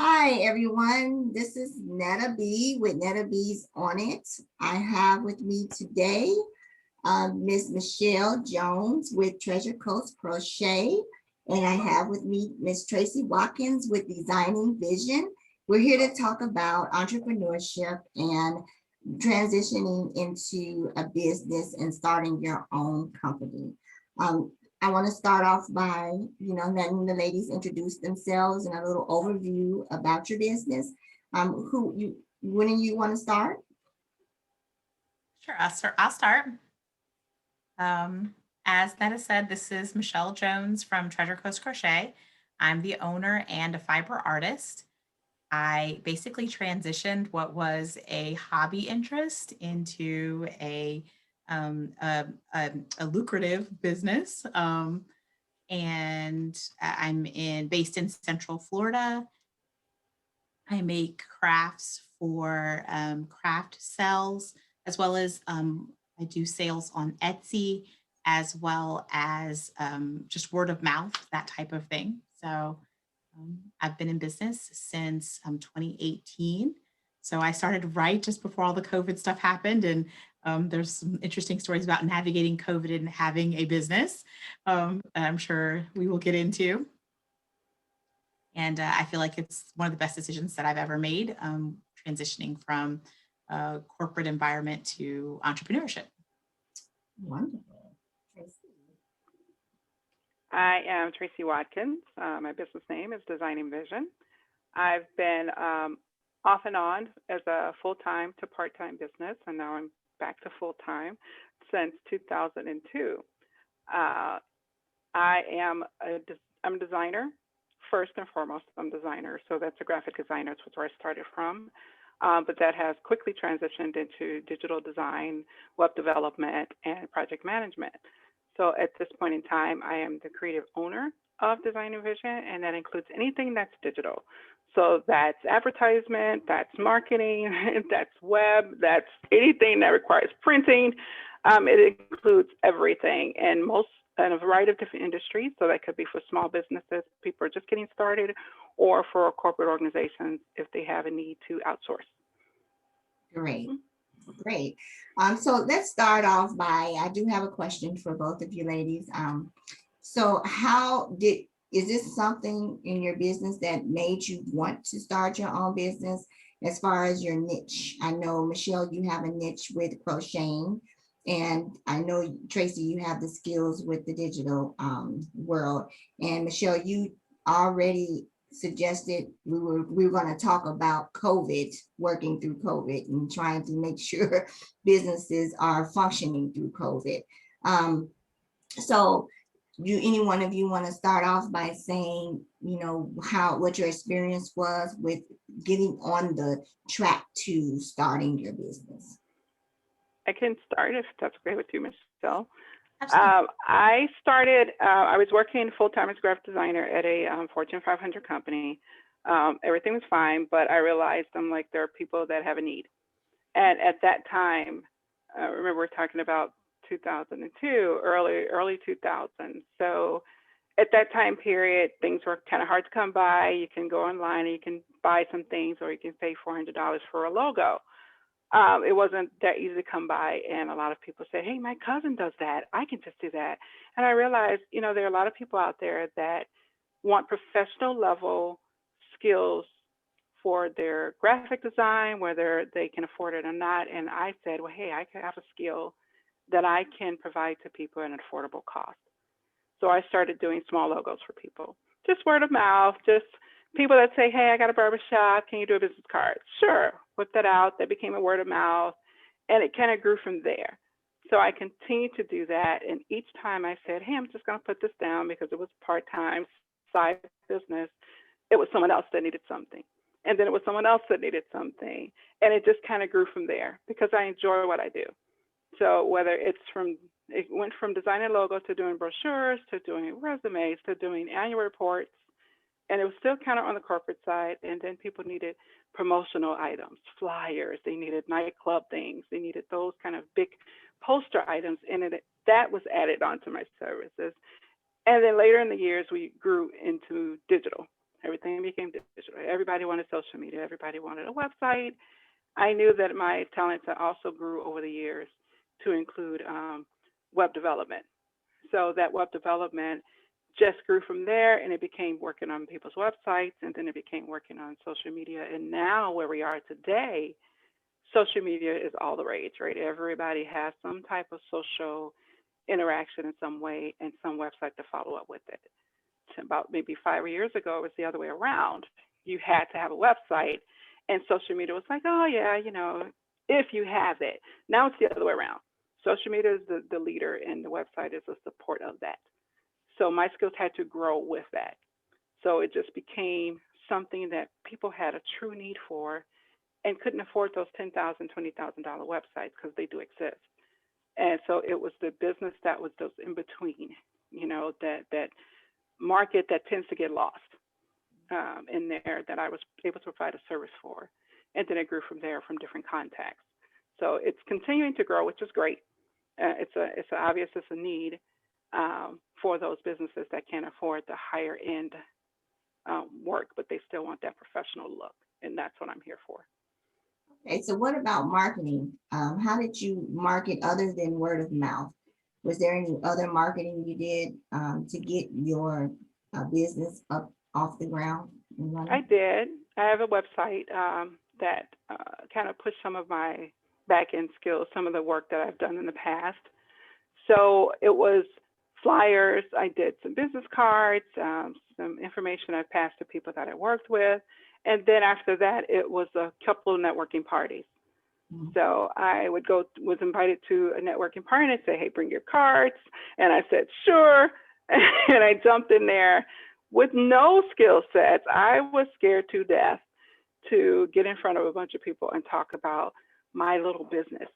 Hi, everyone. This is Netta B with Netta B's on it. I have with me today Miss Michelle Jones with Treasure Coast Crochet. And I have with me Miss Tracy Watkins with Designing Vision. We're here to talk about entrepreneurship and transitioning into a business and starting your own company. Um, I want to start off by, letting the ladies introduce themselves and a little overview about your business. When do you want to start? Sure, I'll start. Um, as Netta said, this is Michelle Jones from Treasure Coast Crochet. I'm the owner and a fiber artist. I basically transitioned what was a hobby interest into um, a, a lucrative business. And I'm based in Central Florida. I make crafts for craft sales, as well as I do sales on Etsy, as well as just word of mouth, that type of thing. So I've been in business since 2018. So I started right just before all the COVID stuff happened. And there's some interesting stories about navigating COVID and having a business I'm sure we will get into. And I feel like it's one of the best decisions that I've ever made, transitioning from a corporate environment to entrepreneurship. Wonderful. Tracy. I am Tracy Watkins. My business name is Designing Vision. I've been off and on as a full-time to part-time business, and now I'm back to full-time since 2002. I'm a designer. First and foremost, I'm a designer, so that's a graphic designer. That's where I started from. But that has quickly transitioned into digital design, web development, and project management. So at this point in time, I am the creative owner of Design and Vision, and that includes anything that's digital. So that's advertisement, that's marketing, that's web, that's anything that requires printing. It includes everything and a variety of different industries. So that could be for small businesses, people are just getting started, or for corporate organizations if they have a need to outsource. Great. Great. So let's start off by, I do have a question for both of you ladies. So is this something in your business that made you want to start your own business as far as your niche? I know, Michelle, you have a niche with crocheting, and I know, Tracy, you have the skills with the digital world. And Michelle, you already suggested we were going to talk about COVID, working through COVID and trying to make sure businesses are functioning through COVID. So any one of you want to start off by saying, what your experience was with getting on the track to starting your business? I can start if that's okay with you, Michelle. Absolutely. I was working full-time as a graphic designer at a Fortune 500 company. Everything was fine, but I realized there are people that have a need. And at that time, remember we're talking about 2002, early 2000s. So at that time period, things were kind of hard to come by. You can go online and you can buy some things, or you can pay $400 for a logo. It wasn't that easy to come by, and a lot of people say, hey, my cousin does that, I can just do that. And I realized, there are a lot of people out there that want professional level skills for their graphic design, whether they can afford it or not. And I said, well, hey, I can have a skill that I can provide to people at an affordable cost. So I started doing small logos for people, just word of mouth, just people that say, hey, I got a barbershop, can you do a business card? Sure, whip that out. That became a word of mouth, and it kind of grew from there. So I continued to do that, and each time I said, hey, I'm just going to put this down because it was part-time side business. It was someone else that needed something, and then it was someone else that needed something, and it just kind of grew from there because I enjoy what I do. So whether it went from designing logos to doing brochures, to doing resumes, to doing annual reports, and it was still kind of on the corporate side. And then people needed promotional items, flyers, they needed nightclub things, they needed those kind of big poster items, and that was added onto my services. And then later in the years, we grew into digital. Everything became digital. Everybody wanted social media. Everybody wanted a website. I knew that my talents also grew over the years to include web development. So that web development just grew from there, and it became working on people's websites, and then it became working on social media. And now where we are today, social media is all the rage, right? Everybody has some type of social interaction in some way and some website to follow up with it. About maybe 5 years ago, it was the other way around. You had to have a website, and social media was like, oh yeah, if you have it. Now it's the other way around. Social media is the leader, and the website is a support of that. So my skills had to grow with that. So it just became something that people had a true need for and couldn't afford those $10,000, $20,000 websites, because they do exist. And so it was the business that was those in between, that market that tends to get lost in there, that I was able to provide a service for. And then it grew from there, from different contacts. So it's continuing to grow, which is great. It's obvious it's a need for those businesses that can't afford the higher end work, but they still want that professional look. And that's what I'm here for. Okay, so what about marketing? How did you market other than word of mouth? Was there any other marketing you did to get your business up off the ground? I did. I have a website that kind of pushed some of my back end skills, some of the work that I've done in the past. So it was flyers. I did some business cards, some information I passed to people that I worked with. And then after that, it was a couple of networking parties. Mm-hmm. So I was invited to a networking party, and I'd say, hey, bring your cards. And I said, sure. And I jumped in there with no skill sets. I was scared to death to get in front of a bunch of people and talk about my little business,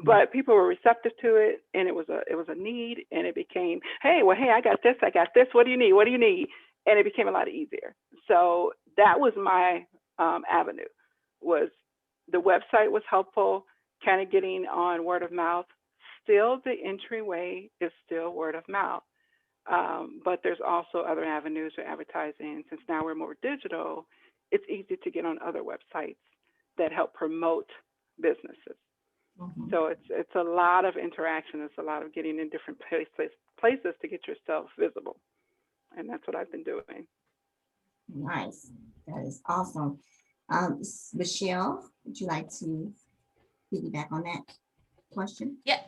but people were receptive to it, and it was a need, and it became, hey, I got this. What do you need? And it became a lot easier. So that was my avenue. Was the website was helpful, kind of getting on word of mouth. Still, the entryway is still word of mouth. But there's also other avenues for advertising. Since now we're more digital, it's easy to get on other websites that help promote businesses. Mm-hmm. So it's a lot of interaction. It's a lot of getting in different places to get yourself visible. And that's what I've been doing. Nice. That is awesome. Michelle, would you like to piggyback on that question? Yeah.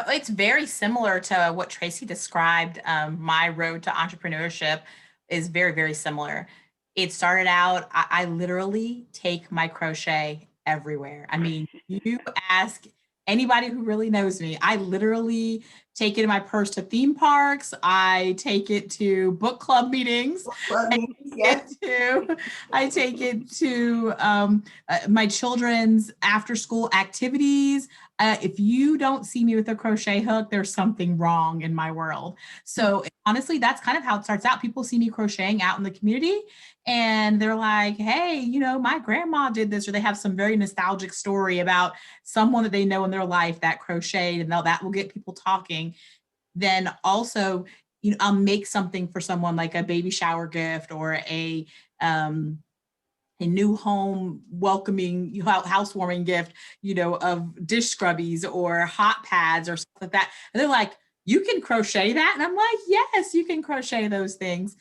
It's very similar to what Tracy described. My road to entrepreneurship is very, very similar. It started out, I literally take my crochet everywhere. I mean, you ask anybody who really knows me, I literally take it in my purse to theme parks. I take it to book club meetings. I take it to my children's after school activities. If you don't see me with a crochet hook, there's something wrong in my world. So honestly, that's kind of how it starts out. People see me crocheting out in the community, and they're like, hey, my grandma did this, or they have some very nostalgic story about someone that they know in their life that crocheted, and that will get people talking. Then also, I'll make something for someone, like a baby shower gift, or a new home welcoming housewarming gift, of dish scrubbies or hot pads or stuff like that. And they're like, you can crochet that? And I'm like, yes, you can crochet those things.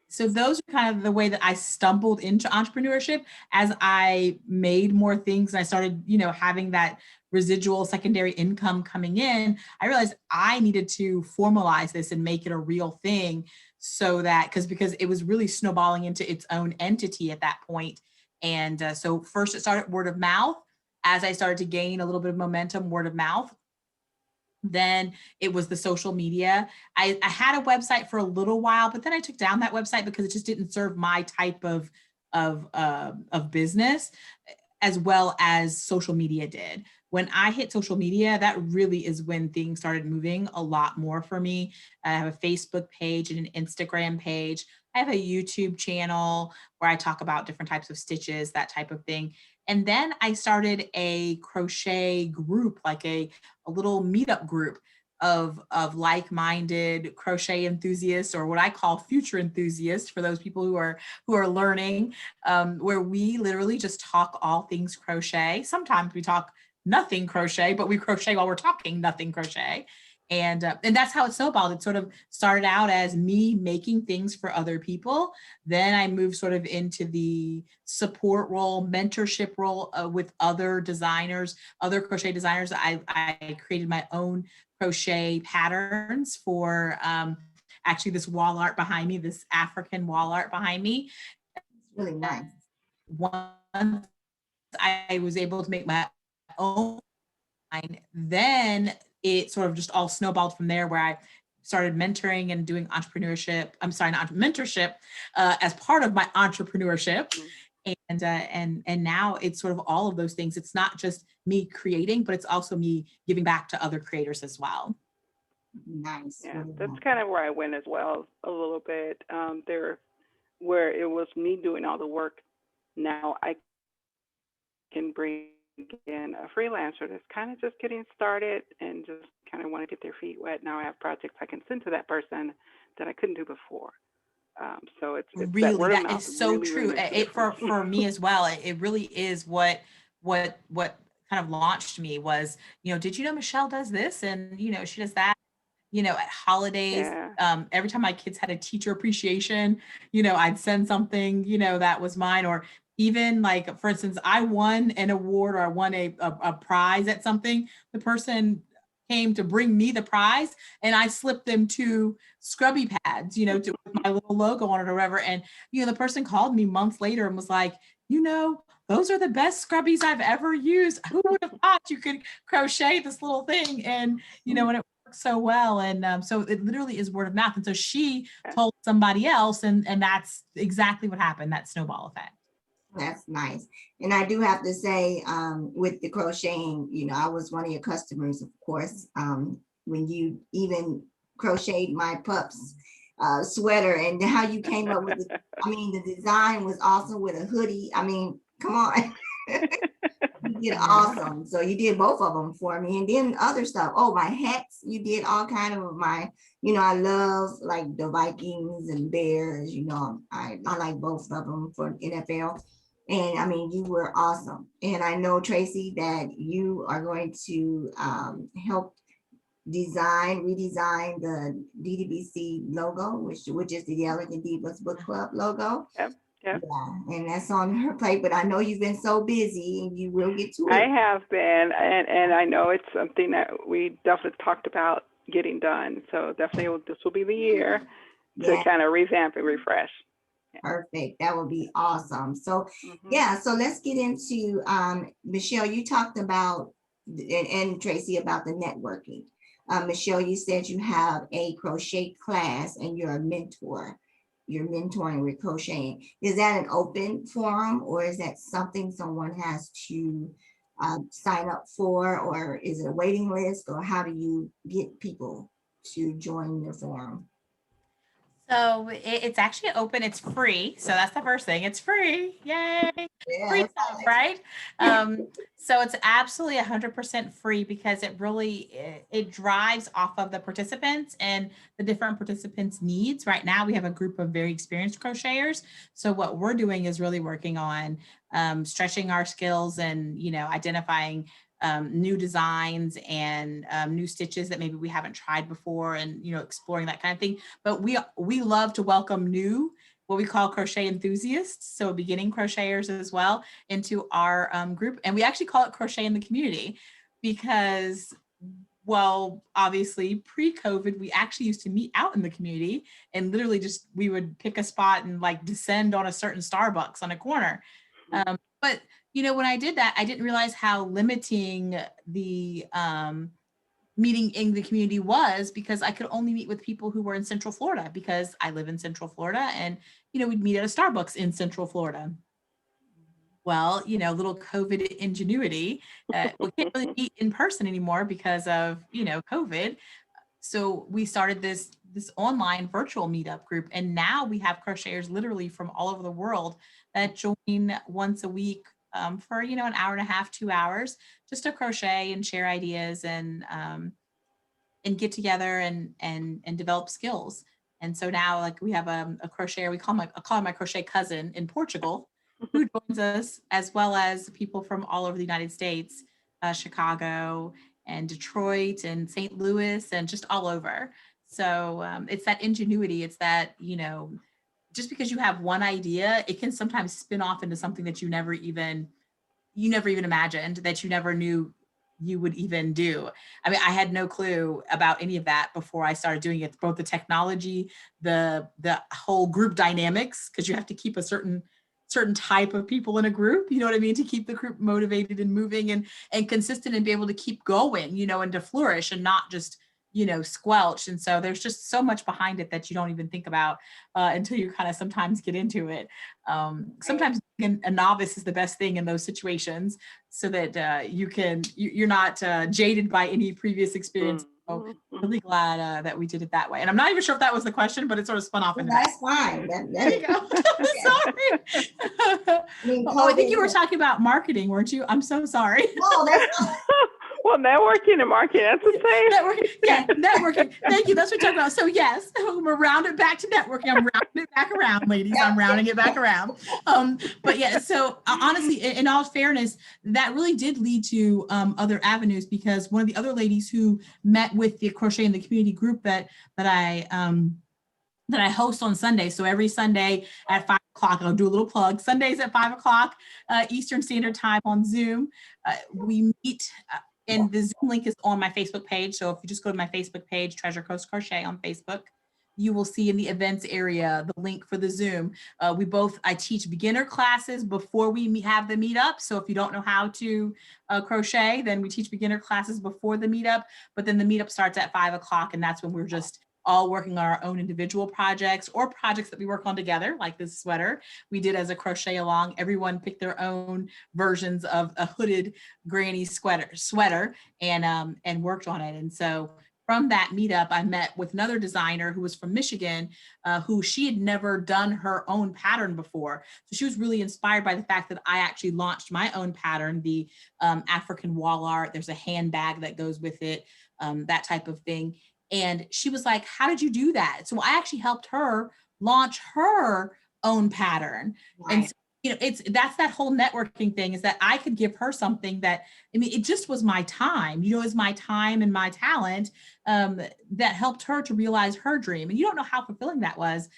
So those are kind of the way that I stumbled into entrepreneurship. As I made more things and I started, having that residual secondary income coming in, I realized I needed to formalize this and make it a real thing, so that, because it was really snowballing into its own entity at that point. And so first it started word of mouth. As I started to gain a little bit of momentum, word of mouth, then it was the social media. I had a website for a little while, but then I took down that website because it just didn't serve my type of business, as well as social media did. When I hit social media, that really is when things started moving a lot more for me. I have a Facebook page and an Instagram page. I have a YouTube channel where I talk about different types of stitches, that type of thing. And then I started a crochet group, like a little meetup group of like-minded crochet enthusiasts, or what I call future enthusiasts, for those people who are learning, where we literally just talk all things crochet. Sometimes we talk nothing crochet, but we crochet while we're talking nothing crochet. And that's how it snowballed. It sort of started out as me making things for other people. Then I moved sort of into the support role, mentorship role with other designers, other crochet designers. I created my own crochet patterns for actually this wall art behind me, this African wall art behind me. It's really nice. Once I was able to make my own, then it sort of just all snowballed from there, where I started mentoring and doing entrepreneurship. I'm sorry, not mentorship, as part of my entrepreneurship. And now it's sort of all of those things. It's not just me creating, but it's also me giving back to other creators as well. Nice. Yeah, really that's nice. kind of where I went as well a little bit. There, where it was me doing all the work. Now I can bring in a freelancer that's kind of just getting started and just kind of want to get their feet wet. Now I have projects I can send to that person that I couldn't do before. So it's that Really, word of that mouth is so really, true. makes a It for difference. me as well. It really is what kind of launched me was, did you know Michelle does this, and she does that. At holidays, Yeah. every time my kids had a teacher appreciation, I'd send something, that was mine. Or even, like, for instance, I won an award, or I won a prize at something. The person came to bring me the prize, and I slipped them 2 scrubby pads, with my little logo on it or whatever. And, the person called me months later and was like, those are the best scrubbies I've ever used. Who would have thought you could crochet this little thing? And, and it works so well. And so it literally is word of mouth. And so she told somebody else, and that's exactly what happened, that snowball effect. That's nice. And I do have to say, with the crocheting, I was one of your customers, of course, when you even crocheted my pup's sweater, and how you came up with it. I mean, the design was awesome with a hoodie. I mean, come on. You did awesome. So you did both of them for me, and then other stuff. Oh, my hats. You did all kind of my, I love like the Vikings and Bears. I like both of them for NFL. And I mean, you were awesome. And I know, Tracy, that you are going to help redesign the DDBC logo, which is the Elegant Divas Book Club logo. Yep. Yep. Yeah, and that's on her plate, but I know you've been so busy, and you will get to it. I have been, and I know it's something that we definitely talked about getting done. So definitely this will be the year to kind of revamp and refresh. Perfect. That would be awesome. So Mhm. yeah, so let's get into Michelle, you talked about, and Tracy, about the networking. Michelle, you said you have a crochet class and you're a mentor. You're mentoring with crocheting. Is that an open forum, or is that something someone has to sign up for, or is it a waiting list, or how do you get people to join your forum? So it's actually open. It's free. So that's the first thing. It's free. Yay. Yeah, Free stuff, right? So it's absolutely 100% free, because it really, it drives off of the participants and the different participants' needs. Right now, we have a group of very experienced crocheters. So what we're doing is really working on stretching our skills and, identifying new designs and new stitches that maybe we haven't tried before, and exploring that kind of thing. But we love to welcome new, what we call crochet enthusiasts, so beginning crocheters as well, into our group. And we actually call it Crochet in the Community, because, well, obviously pre-COVID, we actually used to meet out in the community, and literally just, we would pick a spot and like descend on a certain Starbucks on a corner. But when I did that, I didn't realize how limiting the meeting in the community was, because I could only meet with people who were in Central Florida, because I live in Central Florida, and we'd meet at a Starbucks in Central Florida. Well, little COVID ingenuity, we can't really meet in person anymore because of COVID. So we started this online virtual meetup group, and now we have crocheters literally from all over the world that join once a week for an hour and a half, 2 hours, just to crochet and share ideas. And and get together and develop skills. And so now like we have a crocheter, I call him my crochet cousin in Portugal, who joins us, as well as people from all over the United States, Chicago and Detroit and St. Louis and just all over. So it's that ingenuity. It's that, just because you have one idea, it can sometimes spin off into something that you never even imagined, that you never knew you would even do. I mean, I had no clue about any of that before I started doing it, both the technology, the whole group dynamics, because you have to keep a certain type of people in a group, you know what I mean, to keep the group motivated and moving and consistent and be able to keep going, and to flourish and not just, squelch. And so there's just so much behind it that you don't even think about until you kind of sometimes get into it. Sometimes a novice is the best thing in those situations, so that you're not jaded by any previous experience. So really glad that we did it that way. And I'm not even sure if that was the question, but it sort of spun off into that. That's fine. There you go. Sorry. I think you were talking about marketing, weren't you? I'm so sorry. No, that's not. Well, networking and marketing, that's the same. Networking, yeah, networking. Thank you. That's what we're talking about. So yes, we're rounding it back to networking. I'm rounding it back around, ladies. I'm rounding it back around. But yeah, so honestly, in all fairness, that really did lead to other avenues, because one of the other ladies who met with the Crochet in the Community group that I host on Sunday. So every Sunday at 5 o'clock, I'll do a little plug. Sundays at 5 o'clock Eastern Standard Time on Zoom. We meet, and the Zoom link is on my Facebook page. So if you just go to my Facebook page, Treasure Coast Crochet on Facebook, you will see in the events area the link for the Zoom. I teach beginner classes before we have the meetup. So if you don't know how to crochet, then we teach beginner classes before the meetup. But then the meetup starts at 5 o'clock, and that's when we're just all working on our own individual projects or projects that we work on together, like this sweater we did as a crochet along. Everyone picked their own versions of a hooded granny sweater and worked on it. And so from that meetup, I met with another designer who was from Michigan, who she had never done her own pattern before. So she was really inspired by the fact that I actually launched my own pattern, the African wall art. There's a handbag that goes with it, that type of thing. And she was like, how did you do that? So I actually helped her launch her own pattern. Right. And so, that's that whole networking thing, is that I could give her something that, it just was my time, it's my time and my talent that helped her to realize her dream. And you don't know how fulfilling that was,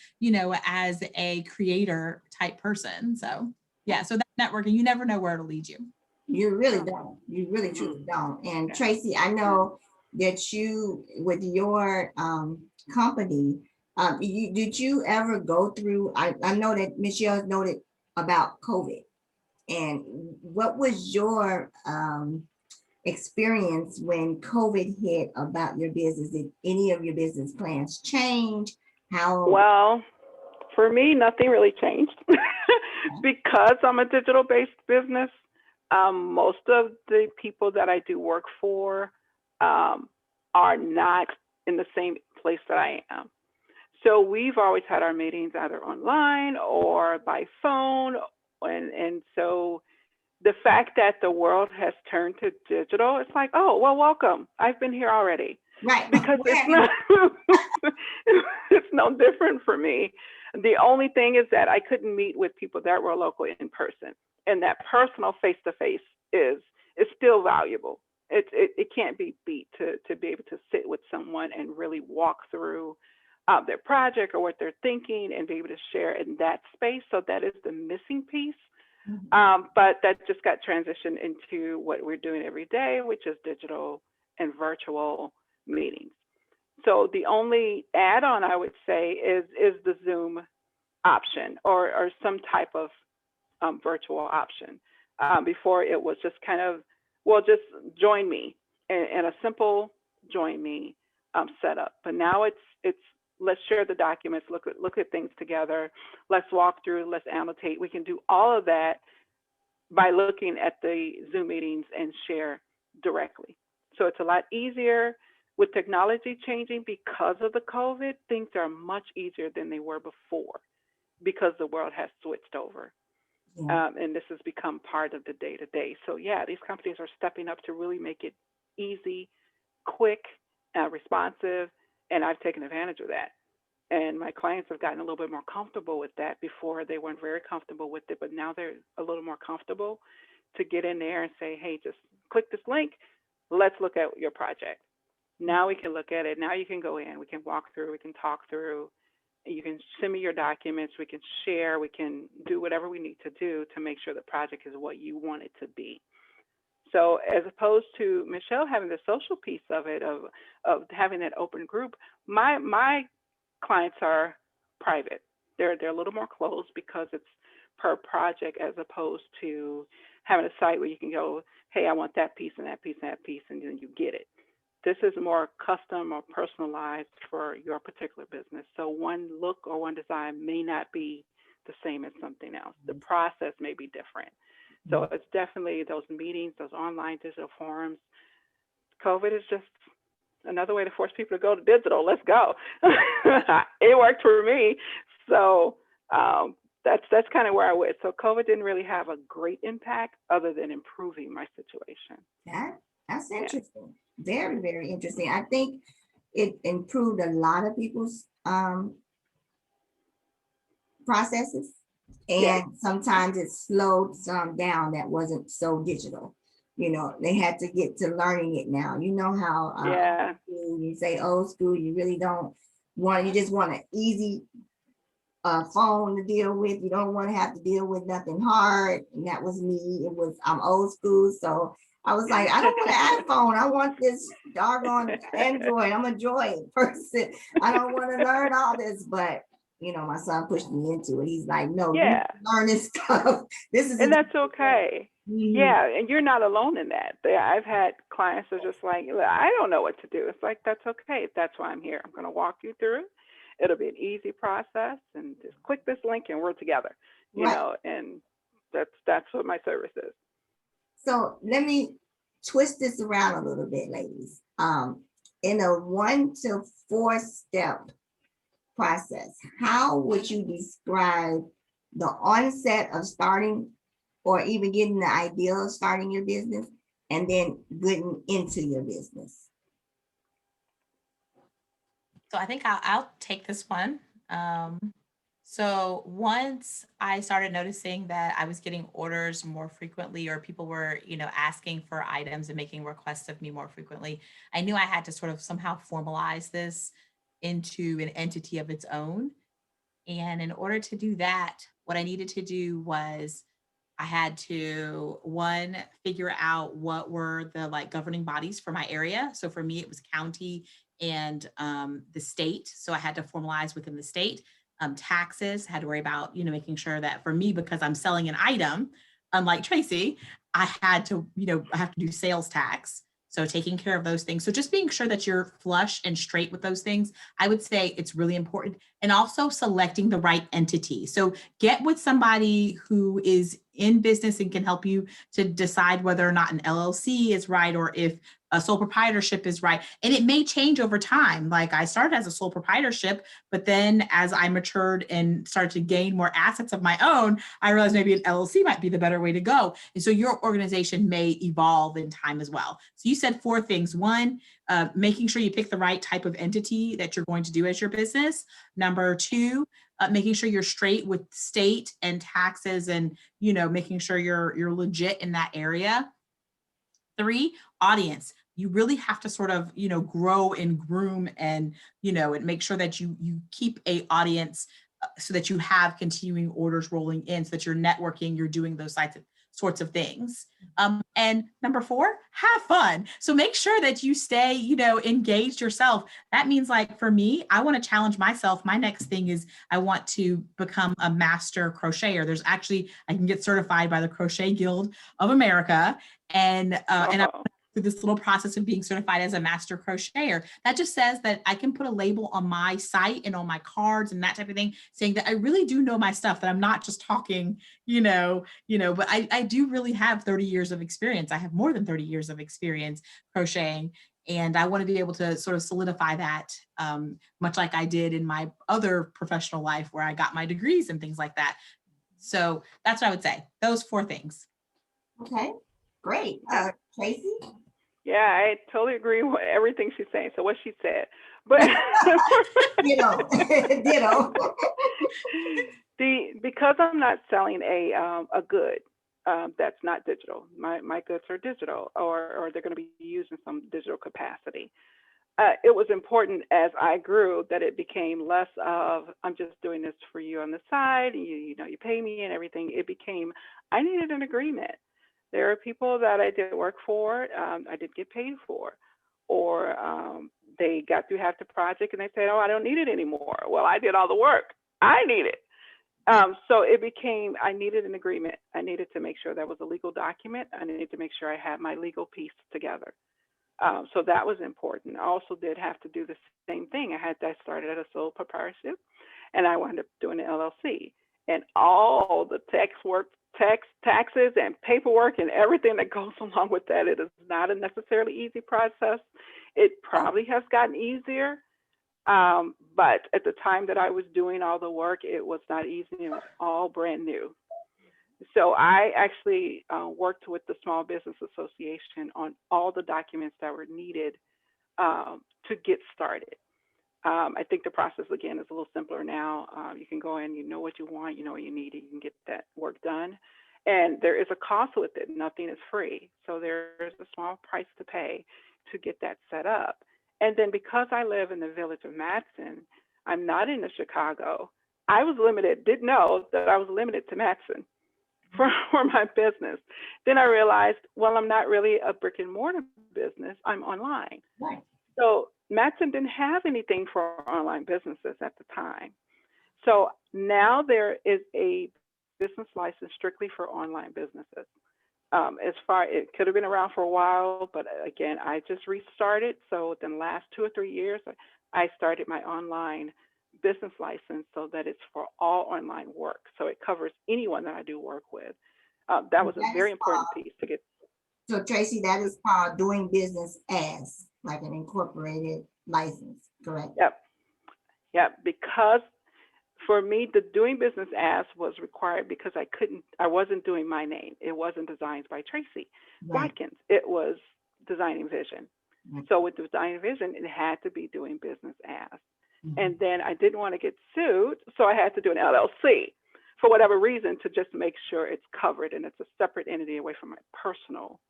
as a creator type person. So yeah, so that networking, you never know where it'll lead you. You really don't. You really truly don't. And Tracy, I know that you, with your company, did you ever go through, I know that Michelle noted about COVID, and what was your experience when COVID hit about your business? Did any of your business plans change? Well, for me, nothing really changed because I'm a digital-based business. Most of the people that I do work for are not in the same place that I am. So we've always had our meetings either online or by phone. And so the fact that the world has turned to digital, it's like, oh, well, welcome. I've been here already. Right. Because it's no different for me. The only thing is that I couldn't meet with people that were local in person. And that personal face-to-face is still valuable. It can't be beat to be able to sit with someone and really walk through their project or what they're thinking and be able to share in that space. So that is the missing piece. But that just got transitioned into what we're doing every day, which is digital and virtual meetings. So the only add-on I would say is the Zoom option or some type of virtual option. Before it was just kind of, well, just join me and a simple join me setup. But now it's let's share the documents, look at things together, let's walk through, let's annotate. We can do all of that by looking at the Zoom meetings and share directly. So it's a lot easier. With technology changing because of the COVID, things are much easier than they were before because the world has switched over. Yeah. And this has become part of the day-to-day. So yeah, these companies are stepping up to really make it easy, quick, responsive, and I've taken advantage of that. And my clients have gotten a little bit more comfortable with that. Before they weren't very comfortable with it, but now they're a little more comfortable to get in there and say, hey, just click this link. Let's look at your project. Now we can look at it. Now you can go in. We can walk through. We can talk through. You can send me your documents. We can share. We can do whatever we need to do to make sure the project is what you want it to be. So as opposed to Michelle having the social piece of it, of having that open group, my clients are private. They're a little more closed because it's per project, as opposed to having a site where you can go, hey, I want that piece and that piece and that piece, and then you get it. This is more custom or personalized for your particular business. So one look or one design may not be the same as something else. The process may be different. So it's definitely those meetings, those online digital forums. COVID is just another way to force people to go to digital. Let's go. It worked for me. So that's kind of where I went. So COVID didn't really have a great impact other than improving my situation. That's interesting. Very, very interesting. I think it improved a lot of people's processes. And sometimes it slowed some down that wasn't so digital. You know, they had to get to learning it now. You know how you say old school, you really don't want, you just want an easy phone to deal with. You don't want to have to deal with nothing hard. And that was me. I'm old school. So I was like, I don't want an iPhone. I want this doggone Android. I'm a Droid person. I don't want to learn all this, but you know, my son pushed me into it. He's like, no, you learn this stuff. And that's okay. Yeah, and you're not alone in that. I've had clients that are just like, I don't know what to do. It's like, that's okay. That's why I'm here. I'm going to walk you through it. It'll be an easy process, and just click this link and we're together. You know, and that's what my service is. So let me twist this around a little bit, ladies. In a 1 to 4 step process, how would you describe the onset of starting or even getting the idea of starting your business and then getting into your business? So I think I'll take this one. So once I started noticing that I was getting orders more frequently, or people were, asking for items and making requests of me more frequently, I knew I had to sort of somehow formalize this into an entity of its own. And in order to do that, what I needed to do was I had to, one, figure out what were the governing bodies for my area. So for me, it was county and the state. So I had to formalize within the state. Taxes, had to worry about, making sure that for me, because I'm selling an item, unlike Tracy, I had to, I have to do sales tax. So taking care of those things. So just being sure that you're flush and straight with those things, I would say it's really important. And also selecting the right entity. So get with somebody who is in business and can help you to decide whether or not an LLC is right, or if a sole proprietorship is right. And it may change over time. Like I started as a sole proprietorship, but then as I matured and started to gain more assets of my own, I realized maybe an LLC might be the better way to go. And so your organization may evolve in time as well. So you said 4 things. 1, making sure you pick the right type of entity that you're going to do as your business. Number 2, making sure you're straight with state and taxes and, making sure you're legit in that area. 3, audience. You really have to sort of, grow and groom and, and make sure that you keep a audience so that you have continuing orders rolling in, so that you're networking, you're doing those sorts of things. And number 4, have fun. So make sure that you stay, engaged yourself. That means for me, I want to challenge myself. My next thing is I want to become a master crocheter. There's actually, I can get certified by the Crochet Guild of America. And I through this little process of being certified as a master crocheter. That just says that I can put a label on my site and on my cards and that type of thing, saying that I really do know my stuff, that I'm not just talking, but I do really have 30 years of experience. I have more than 30 years of experience crocheting. And I want to be able to sort of solidify that, much like I did in my other professional life where I got my degrees and things like that. So that's what I would say. Those 4 things. Okay, great. Tracy? Yeah, I totally agree with everything she's saying. So what she said, but Ditto, ditto. because I'm not selling a good that's not digital. My goods are digital, or they're going to be used in some digital capacity. It was important as I grew that it became less of I'm just doing this for you on the side, and you know you pay me and everything. It became I needed an agreement. There are people that I did work for, I did get paid for, or they got through half the project and they said, "Oh, I don't need it anymore." Well, I did all the work. I need it. So it became I needed an agreement. I needed to make sure that was a legal document. I needed to make sure I had my legal piece together. So that was important. I also did have to do the same thing. I started at a sole proprietorship, and I wound up doing an LLC, and all the taxes, and paperwork, and everything that goes along with that. It is not a necessarily easy process. It probably has gotten easier, but at the time that I was doing all the work, it was not easy. It was all brand new. So I actually worked with the Small Business Association on all the documents that were needed to get started. I think the process again is a little simpler now. You can go in, you know what you want, you know what you need, and you can get that work done. And there is a cost with it. Nothing is free. So there's a small price to pay to get that set up. And then because I live in the village of Matson, I'm not in the Chicago. I was limited, didn't know that I was limited to Matson for my business. Then I realized, well, I'm not really a brick and mortar business. I'm online. Right. So Matson didn't have anything for online businesses at the time. So now there is a business license strictly for online businesses. It could have been around for a while, but again, I just restarted. So within the last 2 or 3 years, I started my online business license so that it's for all online work. So it covers anyone that I do work with. That was a very important piece to get. So Tracy, that is called doing business as, like an incorporated license, correct? Yep. Because for me, the doing business as was required because I wasn't doing my name. It wasn't Designs by Tracy Watkins. It was Designing Vision. Right. So with Designing Vision, it had to be doing business as. And then I didn't want to get sued, so I had to do an LLC for whatever reason to just make sure it's covered and it's a separate entity away from my personal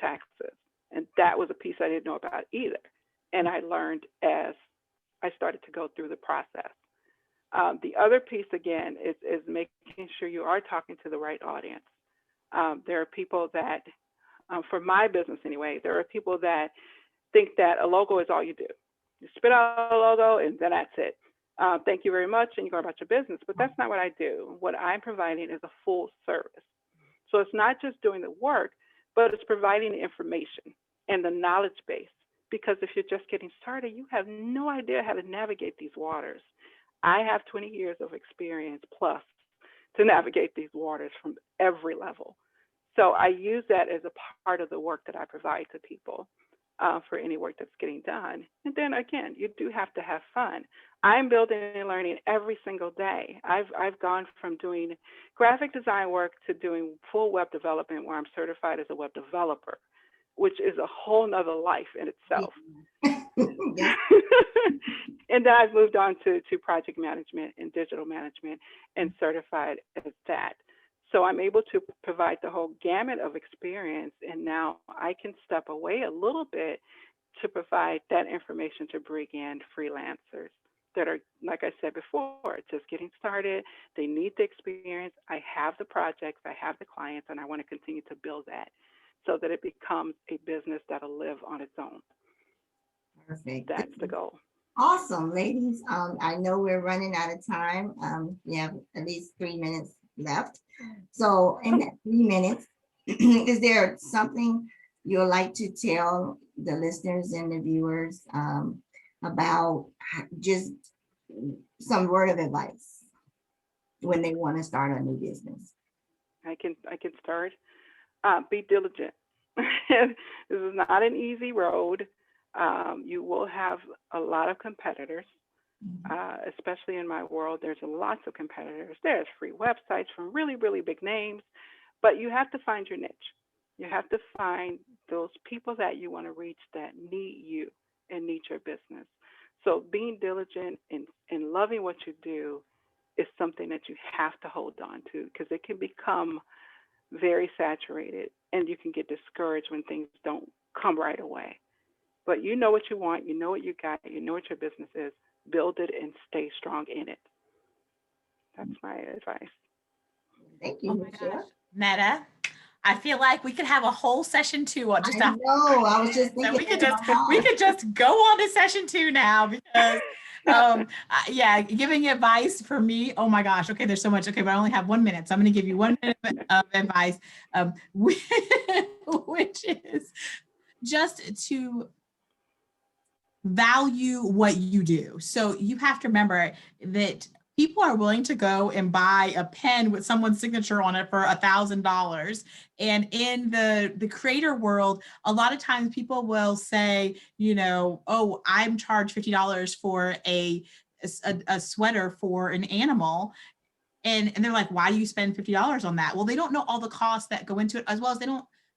taxes. And that was a piece I didn't know about either. And I learned as I started to go through the process. The other piece, again, is making sure you are talking to the right audience. There are people that, for my business anyway, there are people that think that a logo is all you do. You spit out a logo and then that's it. Thank you very much, and you go about your business. But that's not what I do. What I'm providing is a full service. So it's not just doing the work, but it's providing the information and the knowledge base. Because if you're just getting started, you have no idea how to navigate these waters. I have 20 years of experience plus to navigate these waters from every level. So I use that as a part of the work that I provide to people. For any work that's getting done. And then again, you do have to have fun. I'm building and learning every single day. I've gone from doing graphic design work to doing full web development where I'm certified as a web developer, which is a whole nother life in itself. Yeah. And then I've moved on to project management and digital management and certified as that. So I'm able to provide the whole gamut of experience, and now I can step away a little bit to provide that information to bring in freelancers that are, like I said before, just getting started. They need the experience. I have the projects, I have the clients, and I want to continue to build that so that it becomes a business that'll live on its own. Perfect. That's the goal. Awesome, ladies. I know we're running out of time. We have at least 3 minutes left. So in that 3 minutes, is there something you'd like to tell the listeners and the viewers about just some word of advice when they want to start a new business? I can start. Be diligent. This is not an easy road. You will have a lot of competitors. Especially in my world, there's lots of competitors. There's free websites from really, really big names, but you have to find your niche. You have to find those people that you want to reach that need you and need your business. So being diligent and loving what you do is something that you have to hold on to, because it can become very saturated and you can get discouraged when things don't come right away. But you know what you want, you know what you got, you know what your business is, build it and stay strong in it. That's my advice. Thank Oh you, my gosh, Michelle. Netta, I feel like we could have a whole session 2 on just I after. know, I was just So thinking we could that in just my mind. go on to session 2 now, because yeah, giving advice for me, oh my gosh, okay, there's so much. Okay, but I only have 1 minute, so I'm going to give you 1 minute of advice, which is just to value what you do. So you have to remember that people are willing to go and buy a pen with someone's signature on it for $1,000. And in the creator world, a lot of times people will say, you know, oh, I'm charged $50 for a sweater for an animal. And they're like, why do you spend $50 on that? Well, they don't know all the costs that go into it, as well as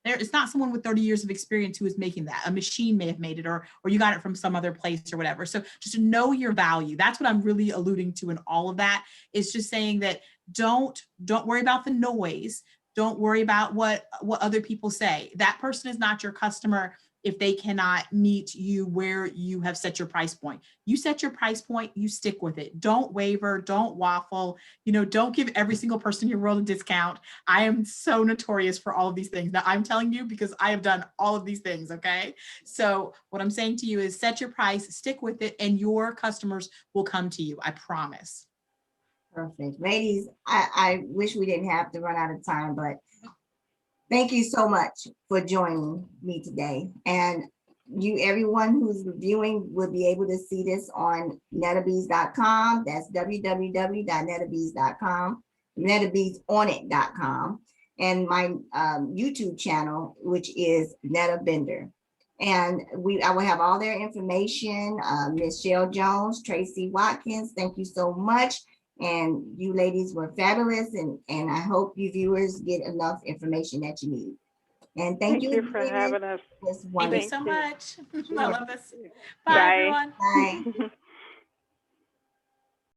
it's not someone with 30 years of experience who is making that. A machine may have made it, or you got it from some other place or whatever. So just to know your value. That's what I'm really alluding to in all of that, is just saying that don't worry about the noise. Don't worry about what other people say. That person is not your customer if they cannot meet you where you have set your price point. You set your price point, you stick with it. Don't waver, don't waffle, don't give every single person in your world a discount. I am so notorious for all of these things. Now I'm telling you because I have done all of these things, okay? So what I'm saying to you is set your price, stick with it, and your customers will come to you, I promise. Perfect. Ladies, I wish we didn't have to run out of time, but thank you so much for joining me today. And everyone who's reviewing will be able to see this on nettabees.com. That's www.nettabees.com, nettabeesonit.com, and my YouTube channel, which is Netta Bender. And I will have all their information. Michelle Jones, Tracy Watkins, thank you so much. And you ladies were fabulous, and I hope you viewers get enough information that you need. And thank you for having us. Thank you so much. Sure. I love this. Bye, everyone. Bye.